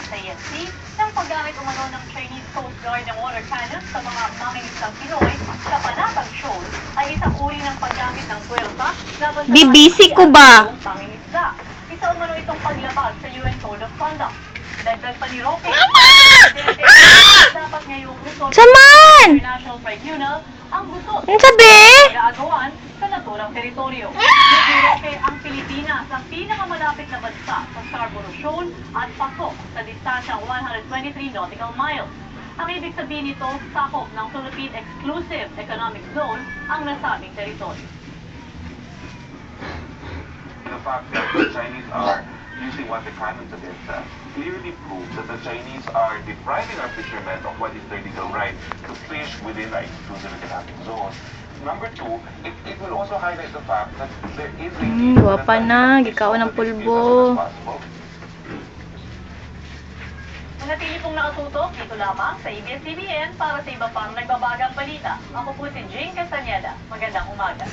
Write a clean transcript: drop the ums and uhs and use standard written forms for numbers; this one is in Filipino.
sa ENC ng paggamit umano ng Chinese Coast Guard ng water cannons sa mga mangingisdang Pinoy sa Panatag Shoal ay isang uri ng paggamit ng puwersa laban sa Bibisi ko ba? pangingisda. Isa umano itong paglabag sa UN Code of Conduct. Dagdag pa ni Roque, dapat ngayong Luzon Saman! International Tribunal ang gusto Ang sabi? nagaagawan sa naturang teritoryo. Nagdiroke ang Pilipinas ang pinakamalapit na bansa sa Scarborough Shoal at pasok sa distansyang 123 nautical miles. Ang ibig sabihin nito, sakop ng Philippine Exclusive Economic Zone ang nasabing teritoryo. The fact that the Chinese are using water cannons against us clearly proves that the Chinese are depriving our fishermen of what is their legal right to fish within our exclusive economic zone. Number two, it will also highlight the fact that there is a need for the Guwapa na, gikawan ng pulbo. Manatili pong nakatutok dito lamang sa ABS-CBN para sa iba pang nagbabagang balita. Ako po si Jing Castaneda. Magandang umaga.